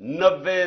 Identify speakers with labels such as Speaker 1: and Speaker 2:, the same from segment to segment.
Speaker 1: 90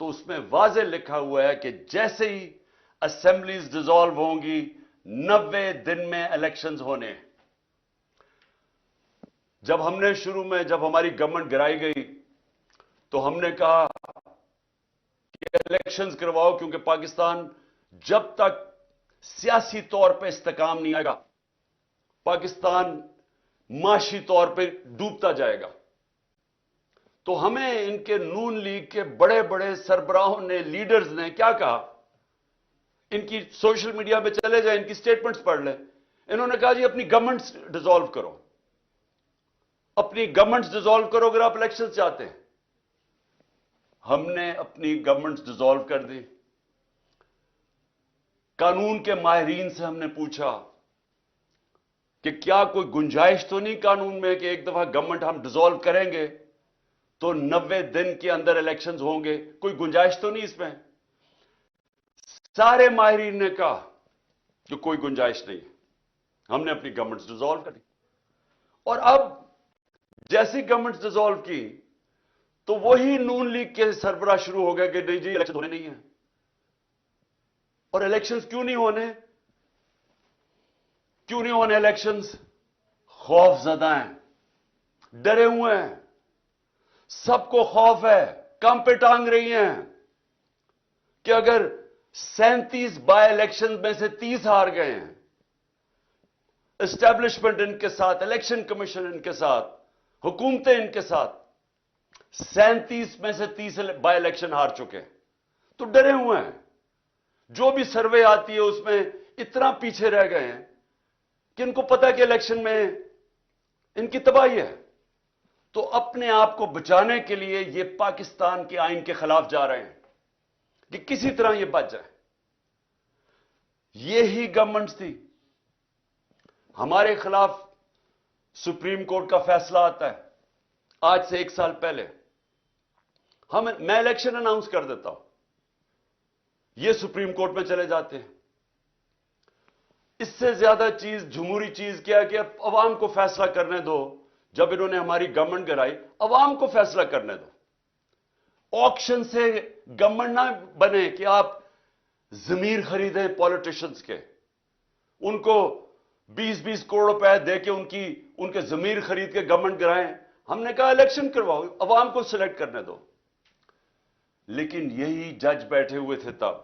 Speaker 1: تو اس میں واضح لکھا ہوا ہے کہ جیسے ہی اسمبلیز ڈیزالو ہوں گی 90 دن میں الیکشنز ہونے. جب ہم نے شروع میں جب ہماری گورنمنٹ گرائی گئی تو ہم نے کہا کہ الیکشنز کرواؤ، کیونکہ پاکستان جب تک سیاسی طور پہ استحکام نہیں آئے گا پاکستان معاشی طور پہ ڈوبتا جائے گا. تو ہمیں ان کے نون لیگ کے بڑے بڑے سربراہوں نے، لیڈرز نے کیا کہا؟ ان کی سوشل میڈیا پہ چلے جائیں، ان کی سٹیٹمنٹس پڑھ لیں. انہوں نے کہا جی اپنی گورنمنٹس ڈیزالو کرو، اپنی گورنمنٹس ڈیزالو کرو اگر آپ الیکشن چاہتے ہیں. ہم نے اپنی گورنمنٹس ڈیزالو کر دی. قانون کے ماہرین سے ہم نے پوچھا کہ کیا کوئی گنجائش تو نہیں قانون میں کہ ایک دفعہ گورنمنٹ ہم ڈیزالو کریں گے تو 90 دن کے اندر الیکشنز ہوں گے؟ کوئی گنجائش تو نہیں اس میں؟ سارے ماہرین نے کہا کہ کوئی گنجائش نہیں. ہم نے اپنی گورنمنٹس ڈیزالو کر دی. اور اب جیسی گورنمنٹس ڈیزالو کی تو وہی نون لیگ کے سربراہ شروع ہو گئے کہ نہیں جی الیکشن ہونے نہیں ہیں. اور الیکشنز کیوں نہیں ہونے؟ کیوں نہیں ہونے الیکشنز؟ خوف زدہ ہیں، ڈرے ہوئے ہیں، سب کو خوف ہے، کم پہ ٹانگ رہی ہیں کہ اگر 37 بائی الیکشن میں سے 30 ہار گئے ہیں، اسٹیبلشمنٹ ان کے ساتھ، الیکشن کمیشن ان کے ساتھ، حکومتیں ان کے ساتھ 37 میں سے 30 بائی الیکشن ہار چکے ہیں، تو ڈرے ہوئے ہیں. جو بھی سروے آتی ہے اس میں اتنا پیچھے رہ گئے ہیں کہ ان کو پتا کہ الیکشن میں ان کی تباہی ہے. تو اپنے آپ کو بچانے کے لیے یہ پاکستان کے آئین کے خلاف جا رہے ہیں کہ کسی طرح یہ بچ جائے. یہی گورنمنٹس تھی. ہمارے خلاف سپریم کورٹ کا فیصلہ آتا ہے آج سے 1 سال پہلے. میں الیکشن اناؤنس کر دیتا ہوں، یہ سپریم کورٹ میں چلے جاتے ہیں. اس سے زیادہ چیز، جمہوری چیز کیا کہ اب عوام کو فیصلہ کرنے دو. جب انہوں نے ہماری گورنمنٹ گرائی، عوام کو فیصلہ کرنے دو. آکشن سے گورنمنٹ نہ بنے کہ آپ ضمیر خریدیں پولیٹیشنز کے، ان کو 20-20 کروڑ روپے دے کے ان کے ضمیر خرید کے گورنمنٹ گرائیں. ہم نے کہا الیکشن کرواؤ، عوام کو سلیکٹ کرنے دو. لیکن یہی جج بیٹھے ہوئے تھے تب،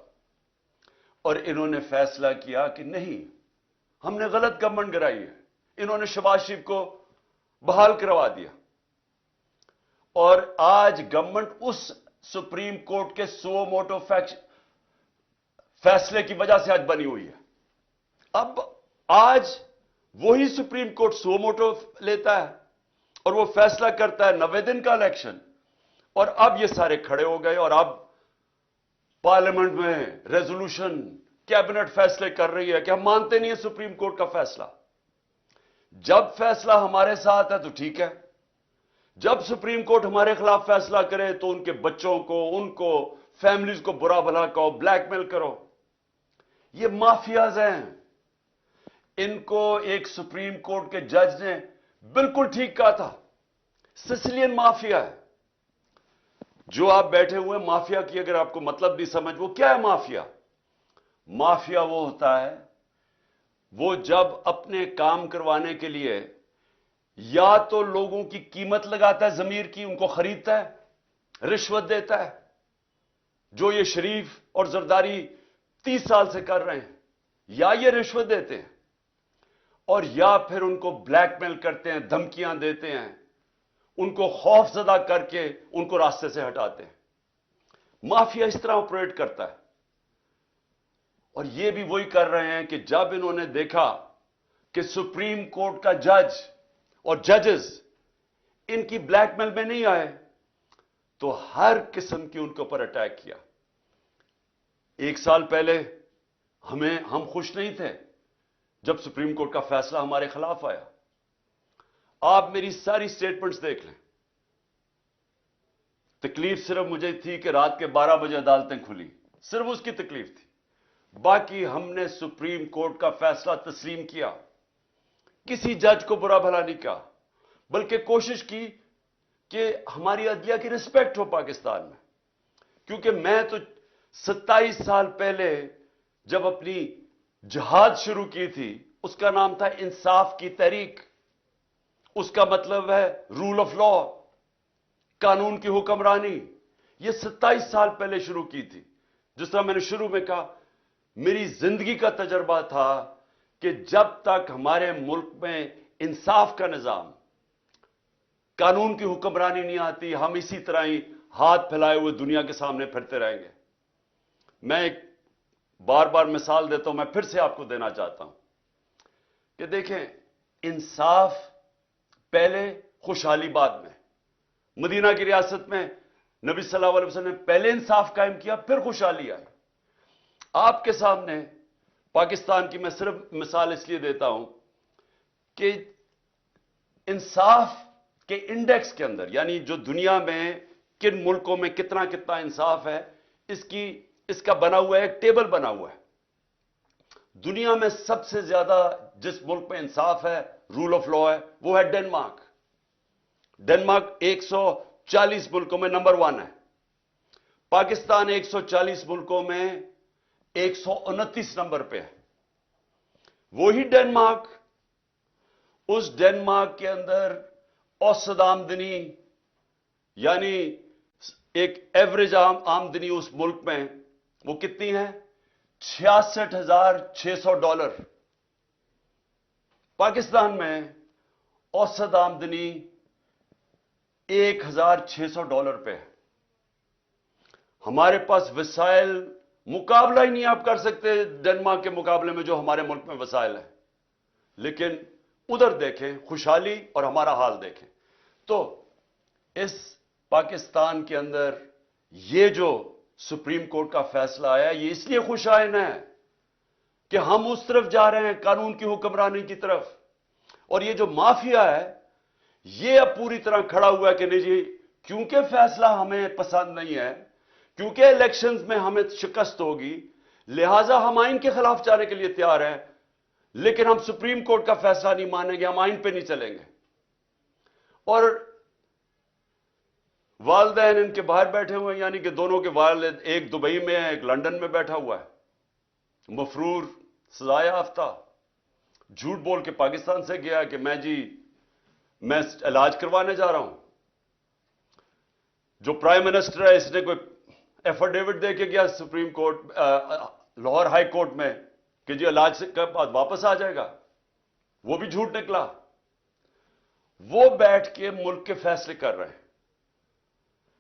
Speaker 1: اور انہوں نے فیصلہ کیا کہ نہیں، ہم نے غلط گورنمنٹ گرائی ہے. انہوں نے شہباز شریف کو بحال کروا دیا. اور آج گورنمنٹ اس سپریم کورٹ کے سو موٹو فیصلے کی وجہ سے آج بنی ہوئی ہے. اب آج وہی سپریم کورٹ سو موٹو لیتا ہے اور وہ فیصلہ کرتا ہے 90 دن کا الیکشن. اور اب یہ سارے کھڑے ہو گئے اور اب پارلیمنٹ میں ریزولوشن، کیبنٹ فیصلے کر رہی ہے کہ ہم مانتے نہیں ہیں سپریم کورٹ کا فیصلہ. جب فیصلہ ہمارے ساتھ ہے تو ٹھیک ہے، جب سپریم کورٹ ہمارے خلاف فیصلہ کرے تو ان کے بچوں کو، ان کو، فیملیز کو برا بھلا کہو، بلیک میل کرو. یہ مافیاز ہیں. ان کو ایک سپریم کورٹ کے جج نے بالکل ٹھیک کہا تھا، سسلین مافیا ہے. جو آپ بیٹھے ہوئے ہیں، مافیا کی اگر آپ کو مطلب نہیں سمجھ، وہ کیا ہے مافیا؟ مافیا وہ ہوتا ہے، وہ جب اپنے کام کروانے کے لیے یا تو لوگوں کی قیمت لگاتا ہے، ضمیر کی، ان کو خریدتا ہے، رشوت دیتا ہے، جو یہ شریف اور زرداری 30 سال سے کر رہے ہیں، یا یہ رشوت دیتے ہیں، اور یا پھر ان کو بلیک میل کرتے ہیں، دھمکیاں دیتے ہیں، ان کو خوف زدہ کر کے ان کو راستے سے ہٹاتے ہیں. مافیا اس طرح آپریٹ کرتا ہے. اور یہ بھی وہی کر رہے ہیں کہ جب انہوں نے دیکھا کہ سپریم کورٹ کا جج اور ججز ان کی بلیک میل میں نہیں آئے تو ہر قسم کی ان کے اوپر اٹیک کیا. 1 سال پہلے ہم خوش نہیں تھے جب سپریم کورٹ کا فیصلہ ہمارے خلاف آیا. آپ میری ساری سٹیٹمنٹس دیکھ لیں. تکلیف صرف مجھے تھی کہ رات کے 12 بجے عدالتیں کھلی، صرف اس کی تکلیف تھی. باقی ہم نے سپریم کورٹ کا فیصلہ تسلیم کیا، کسی جج کو برا بھلا نہیں کہا، بلکہ کوشش کی کہ ہماری عدلیہ کی رسپیکٹ ہو پاکستان میں. کیونکہ میں تو 27 سال پہلے جب اپنی جہاد شروع کی تھی اس کا نام تھا انصاف کی تحریک. اس کا مطلب ہے رول آف لا، قانون کی حکمرانی. یہ 27 سال پہلے شروع کی تھی. جس طرح میں نے شروع میں کہا، میری زندگی کا تجربہ تھا کہ جب تک ہمارے ملک میں انصاف کا نظام، قانون کی حکمرانی نہیں آتی، ہم اسی طرح ہی ہاتھ پھیلائے ہوئے دنیا کے سامنے پھرتے رہیں گے. میں ایک بار بار مثال دیتا ہوں، میں پھر سے آپ کو دینا چاہتا ہوں کہ دیکھیں، انصاف پہلے، خوشحالی بعد میں. مدینہ کی ریاست میں نبی صلی اللہ علیہ وسلم نے پہلے انصاف قائم کیا، پھر خوشحالی آئی. آپ کے سامنے پاکستان کی میں صرف مثال اس لیے دیتا ہوں کہ انصاف کے انڈیکس کے اندر، یعنی جو دنیا میں کن ملکوں میں کتنا کتنا انصاف ہے، اس کا بنا ہوا ہے، ایک ٹیبل بنا ہوا ہے. دنیا میں سب سے زیادہ جس ملک میں انصاف ہے، رول آف لا ہے، وہ ہے ڈنمارک. ڈنمارک 140 ملکوں میں نمبر 1 ہے. پاکستان 140 ملکوں میں 129 نمبر پہ ہے. وہی ڈنمارک، اس ڈنمارک کے اندر اوسط آمدنی، یعنی ایک ایوریج آمدنی اس ملک میں وہ کتنی ہے؟ $66,600. پاکستان میں اوسط آمدنی $1,600 پہ ہے. ہمارے پاس وسائل مقابلہ ہی نہیں آپ کر سکتے ڈنمارک کے مقابلے میں جو ہمارے ملک میں وسائل ہیں. لیکن ادھر دیکھیں خوشحالی اور ہمارا حال دیکھیں. تو اس پاکستان کے اندر یہ جو سپریم کورٹ کا فیصلہ آیا، یہ اس لیے خوشائن ہے کہ ہم اس طرف جا رہے ہیں، قانون کی حکمرانی کی طرف. اور یہ جو مافیا ہے یہ اب پوری طرح کھڑا ہوا ہے کہ نہیں جی، کیونکہ فیصلہ ہمیں پسند نہیں ہے، کیونکہ الیکشنز میں ہمیں شکست ہوگی، لہٰذا ہم آئین کے خلاف جانے کے لیے تیار ہیں، لیکن ہم سپریم کورٹ کا فیصلہ نہیں مانیں گے، ہم آئین پہ نہیں چلیں گے. اور والدین ان کے باہر بیٹھے ہوئے ہیں، یعنی کہ دونوں کے والد، ایک دبئی میں ہے، ایک لندن میں بیٹھا ہوا ہے، مفرور، سزا یافتہ، جھوٹ بول کے پاکستان سے گیا کہ میں علاج کروانے جا رہا ہوں. جو پرائم منسٹر ہے اس نے کوئی ایفیڈیوٹ دے کے گیا supreme court, Lahore high court میں کہ جی علاج سے کے بعد واپس آ جائے گا، وہ بھی جھوٹ نکلا. وہ بیٹھ کے ملک کے فیصلے کر رہے ہیں.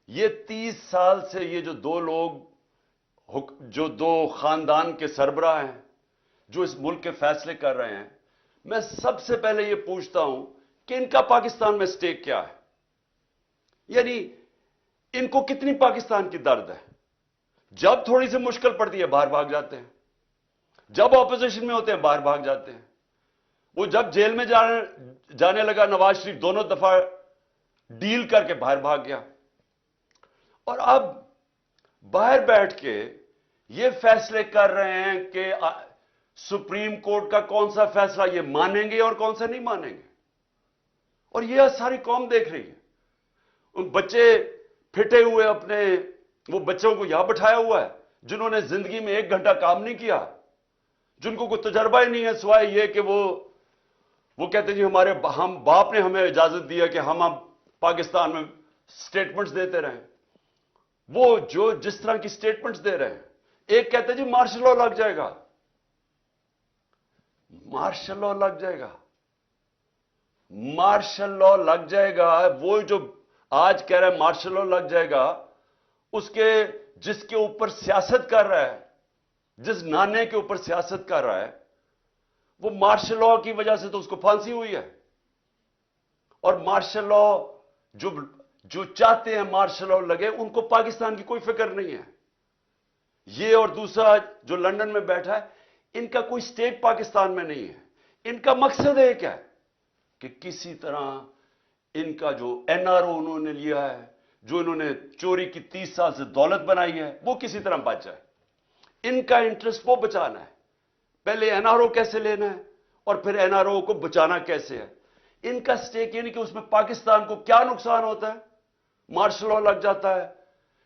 Speaker 1: یہ 30 سال سے یہ جو دو لوگ، جو دو خاندان کے سربراہ ہیں جو اس ملک کے فیصلے کر رہے ہیں، میں سب سے پہلے یہ پوچھتا ہوں کہ ان کا پاکستان میں سٹیک کیا ہے؟ یعنی ان کو کتنی پاکستان کی درد ہے؟ جب تھوڑی سی مشکل پڑتی ہے باہر بھاگ جاتے ہیں، جب اپوزیشن میں ہوتے ہیں باہر بھاگ جاتے ہیں. وہ جب جیل میں جانے لگا نواز شریف دونوں دفعہ ڈیل کر کے باہر بھاگ گیا. اور اب باہر بیٹھ کے یہ فیصلے کر رہے ہیں کہ سپریم کورٹ کا کون سا فیصلہ یہ مانیں گے اور کون سا نہیں مانیں گے. اور یہ ساری قوم دیکھ رہی ہے. ان بچے پھٹے ہوئے اپنے، وہ بچوں کو یہاں بٹھایا ہوا ہے جنہوں نے زندگی میں 1 گھنٹہ کام نہیں کیا، جن کو کوئی تجربہ ہی نہیں ہے سوائے یہ کہ وہ کہتے ہیں جی ہم باپ نے ہمیں اجازت دیا کہ ہم اب پاکستان میں سٹیٹمنٹس دیتے رہیں. وہ جو جس طرح کی سٹیٹمنٹس دے رہے ہیں، ایک کہتے ہیں جی مارشل لا لگ جائے گا. مارشل لا لگ جائے گا، مارشل لا لگ جائے گا. وہ جو آج کہہ رہا ہے مارشل لا لگ جائے گا، جس کے اوپر سیاست کر رہا ہے، جس نانے کے اوپر سیاست کر رہا ہے، وہ مارشل لا کی وجہ سے تو اس کو پھانسی ہوئی ہے. اور مارشل لا جو چاہتے ہیں مارشل لا لگے، ان کو پاکستان کی کوئی فکر نہیں ہے. یہ اور دوسرا جو لندن میں بیٹھا ہے، ان کا کوئی سٹیک پاکستان میں نہیں ہے. ان کا مقصد ایک ہے کہ کسی طرح ان کا جو NRO انہوں نے لیا ہے، جو انہوں نے چوری کی 30 سال سے دولت بنائی ہے، وہ کسی طرح بچ جائے. ان کا انٹرسٹ وہ بچانا ہے. پہلے NRO کیسے لینا ہے اور پھر NRO کو بچانا کیسے ہے. ان کا سٹیک یعنی کہ اس میں پاکستان کو کیا نقصان ہوتا ہے؟ مارشل لا لگ جاتا ہے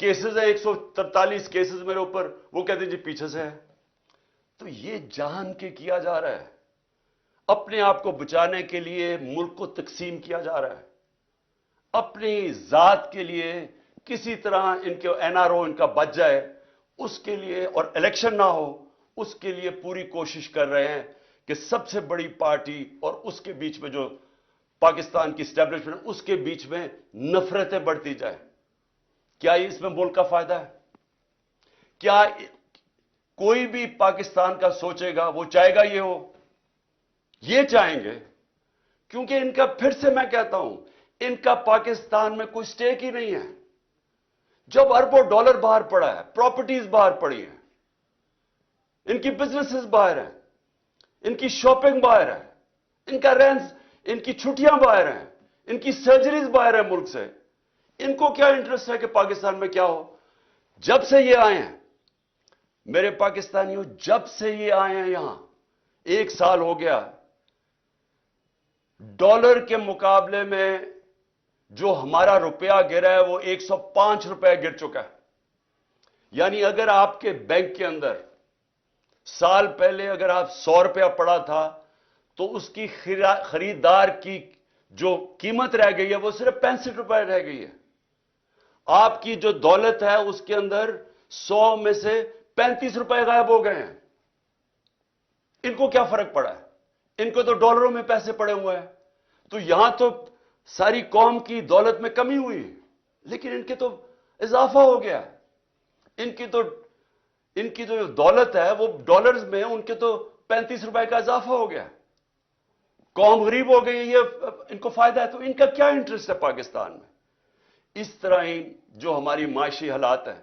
Speaker 1: کیسز ہیں 143 کیسز میرے اوپر, وہ کہتے ہیں جی پیچھے سے ہے. تو یہ جان کے کیا جا رہا ہے, اپنے آپ کو بچانے کے لیے ملک کو تقسیم کیا جا رہا ہے, اپنی ذات کے لیے کسی طرح ان کے این آر او ان کا بچ جائے اس کے لیے, اور الیکشن نہ ہو اس کے لیے پوری کوشش کر رہے ہیں کہ سب سے بڑی پارٹی اور اس کے بیچ میں جو پاکستان کی اسٹیبلشمنٹ اس کے بیچ میں نفرتیں بڑھتی جائیں. کیا اس میں ملک کا فائدہ ہے؟ کیا کوئی بھی پاکستان کا سوچے گا وہ چاہے گا یہ ہو؟ یہ چاہیں گے کیونکہ ان کا, پھر سے میں کہتا ہوں, ان کا پاکستان میں کوئی سٹیک ہی نہیں ہے. جب اربوں ڈالر باہر پڑا ہے, پراپرٹیز باہر پڑی ہیں, ان کی بزنسز باہر ہیں, ان کی شاپنگ باہر ہے, ان کا رینز, ان کی چھٹیاں باہر ہیں, ان کی سرجریز باہر ہیں ملک سے, ان کو کیا انٹرسٹ ہے کہ پاکستان میں کیا ہو؟ جب سے یہ آئے ہیں میرے پاکستانیوں, جب سے یہ آئے ہیں یہاں 1 سال ہو گیا, ڈالر کے مقابلے میں جو ہمارا روپیہ گرا ہے وہ 105 روپے گر چکا ہے. یعنی اگر آپ کے بینک کے اندر سال پہلے اگر آپ 100 روپیہ پڑا تھا تو اس کی خریدار کی جو قیمت رہ گئی ہے وہ صرف 65 روپے رہ گئی ہے. آپ کی جو دولت ہے اس کے اندر 100 میں سے 35 روپے غائب ہو گئے ہیں. ان کو کیا فرق پڑا ہے؟ ان کو تو ڈالروں میں پیسے پڑے ہوئے ہیں. تو یہاں تو ساری قوم کی دولت میں کمی ہوئی, لیکن ان کے تو اضافہ ہو گیا. ان کی جو دولت ہے وہ ڈالرز میں, ان کے تو 35 روپے کا اضافہ ہو گیا. قوم غریب ہو گئی, یہ ان کو فائدہ ہے. تو ان کا کیا انٹرسٹ ہے پاکستان میں؟ اس طرح ہی جو ہماری معاشی حالات ہیں,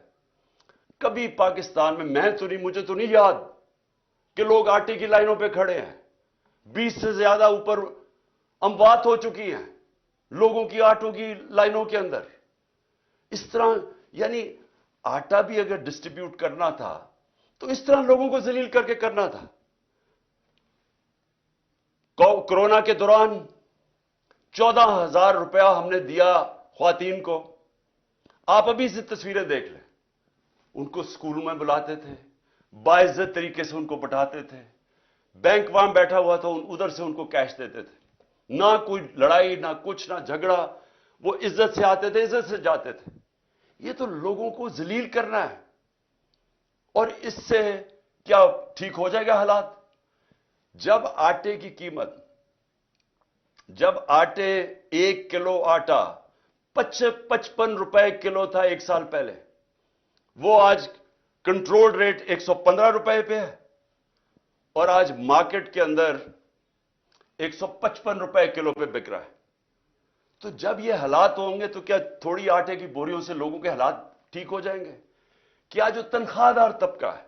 Speaker 1: کبھی پاکستان میں تو نہیں, مجھے تو نہیں یاد کہ لوگ آٹے کی لائنوں پہ کھڑے ہیں. 20 سے زیادہ اوپر اموات ہو چکی ہیں لوگوں کی آٹوں کی لائنوں کے اندر. اس طرح یعنی آٹا بھی اگر ڈسٹریبیوٹ کرنا تھا تو اس طرح لوگوں کو ذلیل کر کے کرنا تھا. کورونا کے دوران 14,000 روپیہ ہم نے دیا خواتین کو. آپ ابھی سے تصویریں دیکھ لیں, ان کو اسکولوں میں بلاتے تھے, باعزت طریقے سے ان کو بٹھاتے تھے, بینک وہاں بیٹھا ہوا تھا, ادھر سے ان کو کیش دیتے تھے. نہ کوئی لڑائی, نہ کچھ, نہ جھگڑا, وہ عزت سے آتے تھے, عزت سے جاتے تھے. یہ تو لوگوں کو ذلیل کرنا ہے. اور اس سے کیا ٹھیک ہو جائے گا حالات؟ جب آٹے کی قیمت, جب 1 کلو آٹا 55 روپے کلو تھا 1 سال پہلے, وہ آج کنٹرول ریٹ 115 روپے پہ ہے, اور آج مارکیٹ کے اندر 155 روپے کلو پہ بک رہا ہے. تو جب یہ حالات ہوں گے تو کیا تھوڑی آٹے کی بوریوں سے لوگوں کے حالات ٹھیک ہو جائیں گے؟ کیا جو تنخواہ دار طبقہ ہے,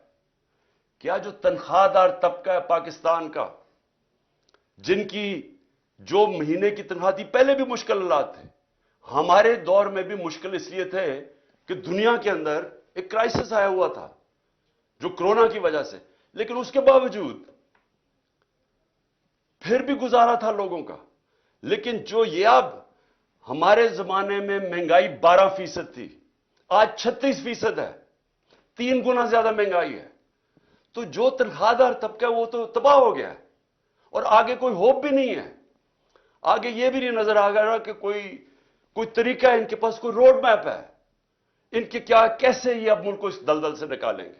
Speaker 1: کیا جو تنخواہ دار طبقہ ہے پاکستان کا, جن کی جو مہینے کی تنخواہ تھی, پہلے بھی مشکل حالات تھے, ہمارے دور میں بھی مشکل اس لیے تھے کہ دنیا کے اندر ایک کرائسس آیا ہوا تھا جو کرونا کی وجہ سے, لیکن اس کے باوجود پھر بھی گزارا تھا لوگوں کا. لیکن جو یہ اب ہمارے زمانے میں مہنگائی 12% تھی, آج 36% ہے, 3 گنا زیادہ مہنگائی ہے. تو جو تنخواہ دار طبقہ وہ تو تباہ ہو گیا ہے, اور آگے کوئی ہوپ بھی نہیں ہے. آگے یہ بھی نہیں نظر آ رہا کہ کوئی طریقہ ہے, ان کے پاس کوئی روڈ میپ ہے ان کے کیا, کیسے یہ اب ملک کو اس دلدل سے نکالیں گے.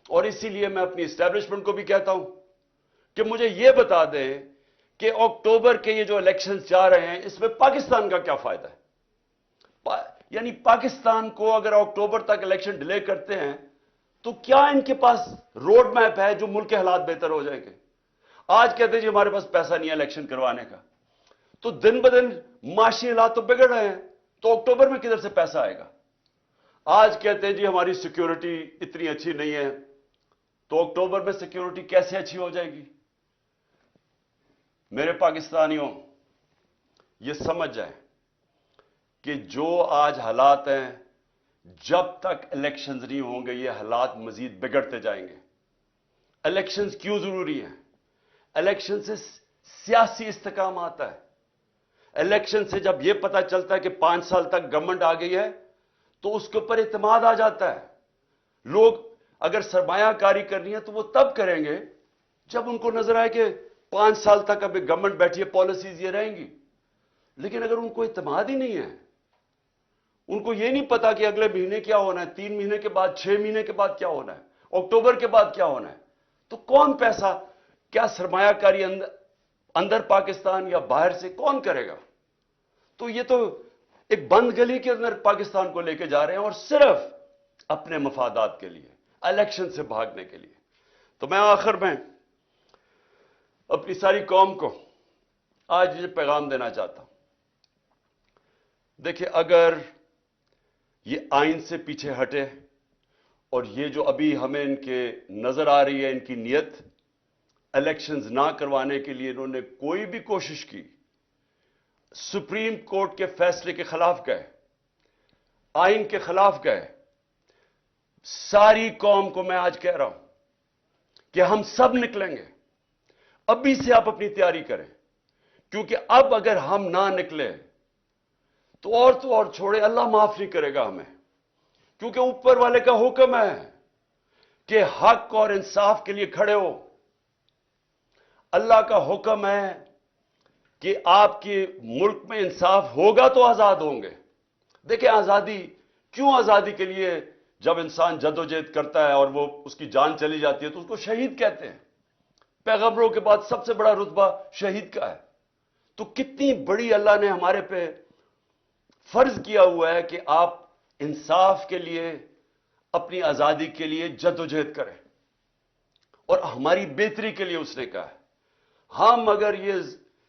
Speaker 1: اور اسی لیے میں اپنی اسٹیبلشمنٹ کو بھی کہتا ہوں کہ مجھے یہ بتا دیں کہ اکتوبر کے یہ جو الیکشنز جا رہے ہیں اس میں پاکستان کا کیا فائدہ ہے. یعنی پاکستان کو اگر اکتوبر تک الیکشن ڈیلے کرتے ہیں تو کیا ان کے پاس روڈ میپ ہے جو ملک کے حالات بہتر ہو جائیں گے؟ آج کہتے ہیں جی ہمارے پاس پیسہ نہیں ہے الیکشن کروانے کا, تو دن بدن معاشی حالات تو بگڑ رہے ہیں, تو اکتوبر میں کدھر سے پیسہ آئے گا؟ آج کہتے ہیں جی ہماری سیکیورٹی اتنی اچھی نہیں ہے, تو اکتوبر میں سیکیورٹی کیسے اچھی ہو جائے گی؟ میرے پاکستانیوں, یہ سمجھ جائیں کہ جو آج حالات ہیں, جب تک الیکشنز نہیں ہوں گے یہ حالات مزید بگڑتے جائیں گے. الیکشنز کیوں ضروری ہیں؟ الیکشن سے سیاسی استحکام آتا ہے. الیکشن سے جب یہ پتا چلتا ہے کہ 5 سال تک گورنمنٹ آ گئی ہے تو اس کے اوپر اعتماد آ جاتا ہے. لوگ اگر سرمایہ کاری کرنی ہے تو وہ تب کریں گے جب ان کو نظر آئے کہ 5 سال تک ابھی گورنمنٹ بیٹھی ہے, پالیسیز یہ رہیں گی. لیکن اگر ان کو اعتماد ہی نہیں ہے, ان کو یہ نہیں پتا کہ اگلے مہینے کیا ہونا ہے, 3 مہینے کے بعد, 6 مہینے کے بعد کیا ہونا ہے, اکتوبر کے بعد کیا ہونا ہے, تو کون پیسہ, کیا سرمایہ کاری اندر پاکستان یا باہر سے کون کرے گا؟ تو یہ تو ایک بند گلی کے اندر پاکستان کو لے کے جا رہے ہیں, اور صرف اپنے مفادات کے لیے, الیکشن سے بھاگنے کے لیے. تو میں آخر میں اپنی ساری قوم کو آج یہ پیغام دینا چاہتا ہوں. دیکھیں, اگر یہ آئین سے پیچھے ہٹے, اور یہ جو ابھی ہمیں ان کے نظر آ رہی ہے ان کی نیت, الیکشنز نہ کروانے کے لیے انہوں نے کوئی بھی کوشش کی, سپریم کورٹ کے فیصلے کے خلاف گئے, آئین کے خلاف گئے. ساری قوم کو میں آج کہہ رہا ہوں کہ ہم سب نکلیں گے. ابھی سے آپ اپنی تیاری کریں, کیونکہ اب اگر ہم نہ نکلے تو اور چھوڑے, اللہ معاف نہیں کرے گا ہمیں, کیونکہ اوپر والے کا حکم ہے کہ حق اور انصاف کے لیے کھڑے ہو. اللہ کا حکم ہے کہ آپ کے ملک میں انصاف ہوگا تو آزاد ہوں گے. دیکھیں, آزادی کیوں, آزادی کے لیے جب انسان جدوجہد کرتا ہے اور وہ اس کی جان چلی جاتی ہے تو اس کو شہید کہتے ہیں. پیغمبروں کے بعد سب سے بڑا رتبہ شہید کا ہے. تو کتنی بڑی اللہ نے ہمارے پہ فرض کیا ہوا ہے کہ آپ انصاف کے لیے, اپنی آزادی کے لیے جدوجہد کریں, اور ہماری بہتری کے لیے اس نے کہا ہے. ہم اگر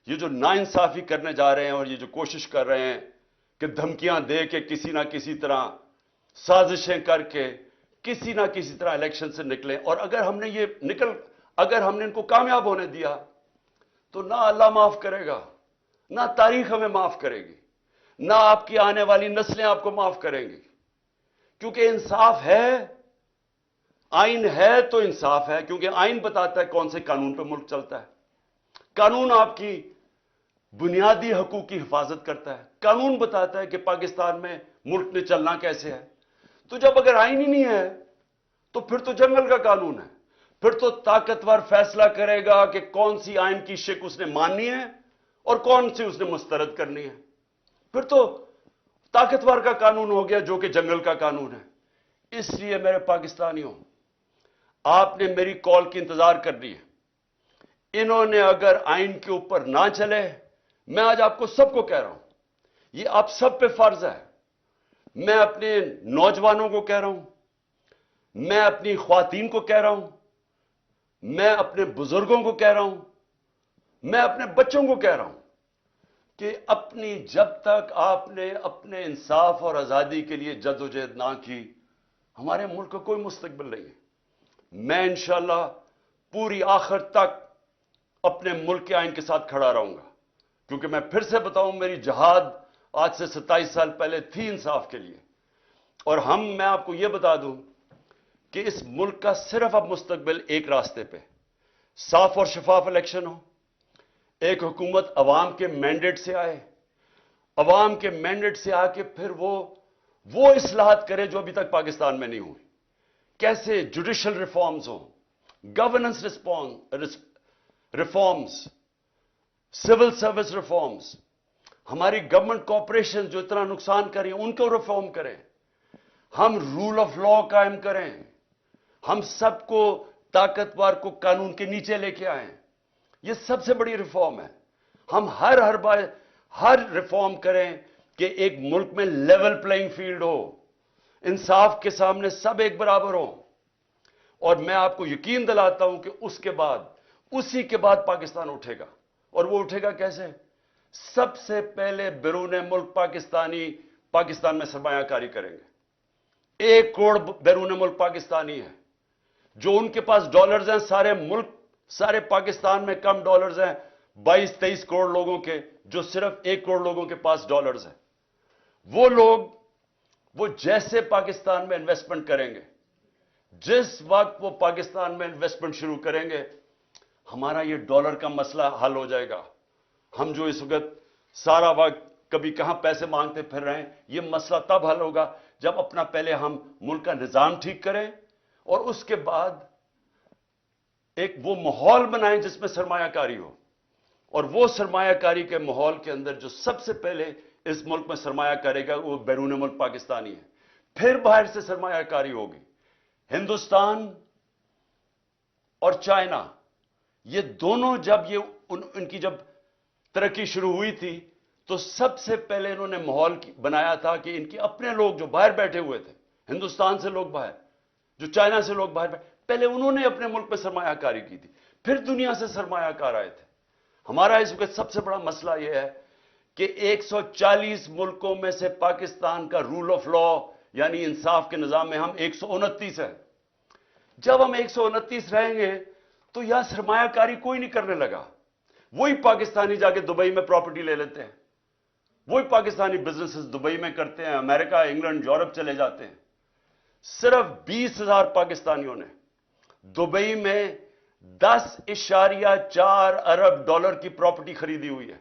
Speaker 1: یہ جو ناانصافی کرنے جا رہے ہیں اور یہ جو کوشش کر رہے ہیں کہ دھمکیاں دے کے کسی نہ کسی طرح سازشیں کر کے کسی نہ کسی طرح الیکشن سے نکلیں, اور اگر ہم نے ان کو کامیاب ہونے دیا تو نہ اللہ معاف کرے گا, نہ تاریخ ہمیں معاف کرے گی, نہ آپ کی آنے والی نسلیں آپ کو معاف کریں گی. کیونکہ انصاف ہے, آئین ہے تو انصاف ہے, کیونکہ آئین بتاتا ہے کون سے قانون پہ ملک چلتا ہے. قانون آپ کی بنیادی حقوق کی حفاظت کرتا ہے. قانون بتاتا ہے کہ پاکستان میں ملک میں چلنا کیسے ہے. تو جب اگر آئین ہی نہیں ہے تو پھر تو جنگل کا قانون ہے, پھر تو طاقتور فیصلہ کرے گا کہ کون سی آئین کی شک اس نے ماننی ہے اور کون سی اس نے مسترد کرنی ہے. پھر تو طاقتور کا قانون ہو گیا جو کہ جنگل کا قانون ہے. اس لیے میرے پاکستانیوں, آپ نے میری کال کی انتظار کرنی ہے. انہوں نے اگر آئین کے اوپر نہ چلے, میں آج آپ کو سب کو کہہ رہا ہوں, یہ آپ سب پہ فرض ہے. میں اپنے نوجوانوں کو کہہ رہا ہوں, میں اپنی خواتین کو کہہ رہا ہوں, میں اپنے بزرگوں کو کہہ رہا ہوں, میں اپنے بچوں کو کہہ رہا ہوں کہ جب تک آپ نے اپنے انصاف اور آزادی کے لیے جدوجہد نہ کی, ہمارے ملک کا کوئی مستقبل نہیں ہے. میں انشاءاللہ پوری آخر تک اپنے ملک کے آئین کے ساتھ کھڑا رہوں گا, کیونکہ میں پھر سے بتاؤں, میری جہاد آج سے 27 سال پہلے تھی انصاف کے لیے. اور میں آپ کو یہ بتا دوں کہ اس ملک کا صرف اب مستقبل ایک راستے پہ, صاف اور شفاف الیکشن ہو, ایک حکومت عوام کے مینڈیٹ سے آئے, عوام کے مینڈیٹ سے آ کے پھر وہ اصلاحات کرے جو ابھی تک پاکستان میں نہیں ہوئی. کیسے جوڈیشل ریفارمز ہوں, governance reforms, civil service reforms, ہماری گورنمنٹ کارپوریشن جو اتنا نقصان کر رہی ہیں ان کو ریفارم کریں, ہم رول آف لا قائم کریں, ہم سب کو طاقتور کو قانون کے نیچے لے کے آئیں. یہ سب سے بڑی ریفارم ہے. ہم ہر ریفارم کریں کہ ایک ملک میں لیول پلینگ فیلڈ ہو, انصاف کے سامنے سب ایک برابر ہوں. اور میں آپ کو یقین دلاتا ہوں کہ اسی کے بعد پاکستان اٹھے گا. اور وہ اٹھے گا کیسے؟ سب سے پہلے بیرون ملک پاکستان میں سرمایہ کاری کریں گے. 1 کروڑ بیرون ملک پاکستانی ہے, جو ان کے پاس ڈالرز ہیں. سارے پاکستان میں کم ڈالرز ہیں 22-23 کروڑ لوگوں کے, جو صرف 1 کروڑ لوگوں کے پاس ڈالرز ہیں. وہ لوگ وہ جیسے پاکستان میں انویسٹمنٹ کریں گے, جس وقت وہ پاکستان میں انویسٹمنٹ شروع کریں گے, ہمارا یہ ڈالر کا مسئلہ حل ہو جائے گا. ہم جو اس وقت سارا وقت کبھی کہاں پیسے مانگتے پھر رہے ہیں, یہ مسئلہ تب حل ہوگا جب اپنا پہلے ہم ملک کا نظام ٹھیک کریں اور اس کے بعد ایک وہ ماحول بنائیں جس میں سرمایہ کاری ہو. اور وہ سرمایہ کاری کے ماحول کے اندر جو سب سے پہلے اس ملک میں سرمایہ کرے گا وہ بیرون ملک پاکستانی ہے. پھر باہر سے سرمایہ کاری ہوگی. ہندوستان اور چائنا یہ دونوں جب ان کی جب ترقی شروع ہوئی تھی تو سب سے پہلے انہوں نے ماحول بنایا تھا کہ ان کے اپنے لوگ جو باہر بیٹھے ہوئے تھے, ہندوستان سے لوگ باہر, جو چائنا سے لوگ باہر پہلے انہوں نے اپنے ملک میں سرمایہ کاری کی تھی, پھر دنیا سے سرمایہ کار آئے تھے. ہمارا اس وقت سب سے بڑا مسئلہ یہ ہے کہ 140 ملکوں میں سے پاکستان کا رول آف لا یعنی انصاف کے نظام میں ہم 129 ہیں. جب ہم 129 رہیں گے تو یہاں سرمایہ کاری کوئی نہیں کرنے لگا. وہی پاکستانی جا کے دبئی میں پراپرٹی لے لیتے ہیں, وہی پاکستانی بزنسز دبئی میں کرتے ہیں, امریکہ, انگلینڈ, یورپ چلے جاتے ہیں. صرف 20,000 پاکستانیوں نے دبئی میں 10.4 ارب ڈالر کی پراپرٹی خریدی ہوئی ہے.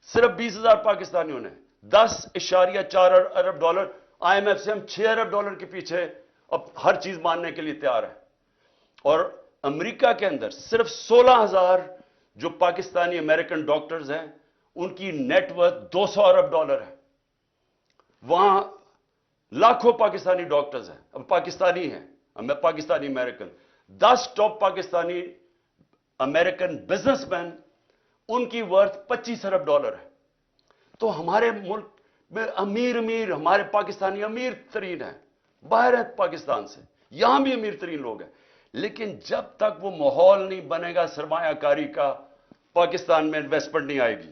Speaker 1: صرف 20,000 پاکستانیوں نے 10.4 ارب ڈالر. آئی ایم ایف سے ہم 6 ارب ڈالر کے پیچھے اب ہر چیز ماننے کے لیے تیار ہے. اور امریکہ کے اندر صرف 16,000 جو پاکستانی امریکن ڈاکٹرز ہیں ان کی نیٹ ورتھ 200 ارب ڈالر ہے. وہاں لاکھوں پاکستانی ڈاکٹرز ہیں, اب پاکستانی ہیں, Pakistani American. 10 top Pakistani American businessman ان کی ورتھ 25 ارب ڈالر ہے. تو ہمارے ملک میں امیر ہمارے پاکستانی امیر ترین ہیں, باہر ہیں پاکستان سے, یہاں بھی امیر ترین لوگ ہیں. لیکن جب تک وہ ماحول نہیں بنے گا سرمایہ کاری کا, پاکستان میں انویسٹمنٹ نہیں آئے گی.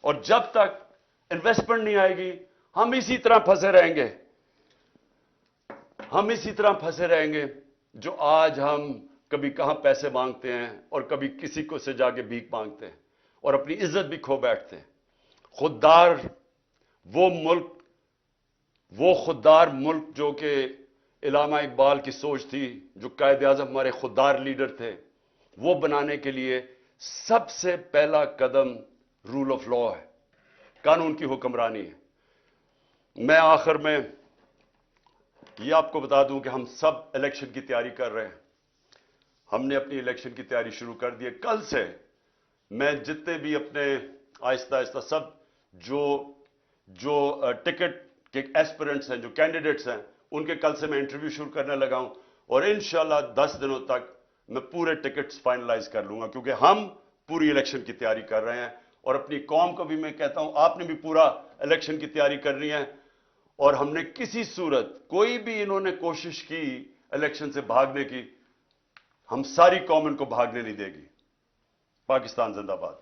Speaker 1: اور جب تک انویسٹمنٹ نہیں آئے گی ہم اسی طرح پھنسے رہیں گے. ہم اسی طرح پھنسے رہیں گے جو آج ہم کبھی کہاں پیسے مانگتے ہیں اور کبھی کسی کو سے جا کے بھیک مانگتے ہیں اور اپنی عزت بھی کھو بیٹھتے ہیں. خوددار وہ خوددار ملک جو کہ علامہ اقبال کی سوچ تھی, جو قائد اعظم ہمارے خوددار لیڈر تھے, وہ بنانے کے لیے سب سے پہلا قدم رول آف لا ہے, قانون کی حکمرانی ہے. میں آخر میں یہ آپ کو بتا دوں کہ ہم سب الیکشن کی تیاری کر رہے ہیں. ہم نے اپنی الیکشن کی تیاری شروع کر دی ہے. کل سے میں جتنے بھی اپنے آہستہ آہستہ سب جو ٹکٹ کے ایسپیرنٹس ہیں, جو کینڈیڈیٹس ہیں, ان کے کل سے میں انٹرویو شروع کرنے لگا ہوں. اور انشاءاللہ 10 دنوں تک میں پورے ٹکٹس فائنلائز کر لوں گا, کیونکہ ہم پوری الیکشن کی تیاری کر رہے ہیں. اور اپنی قوم کو بھی میں کہتا ہوں آپ نے بھی پورا الیکشن کی تیاری کرنی ہے. اور ہم نے کسی صورت کوئی بھی انہوں نے کوشش کی الیکشن سے بھاگنے کی, ہم ساری قوم ان کو بھاگنے نہیں دے گی. پاکستان زندہ باد.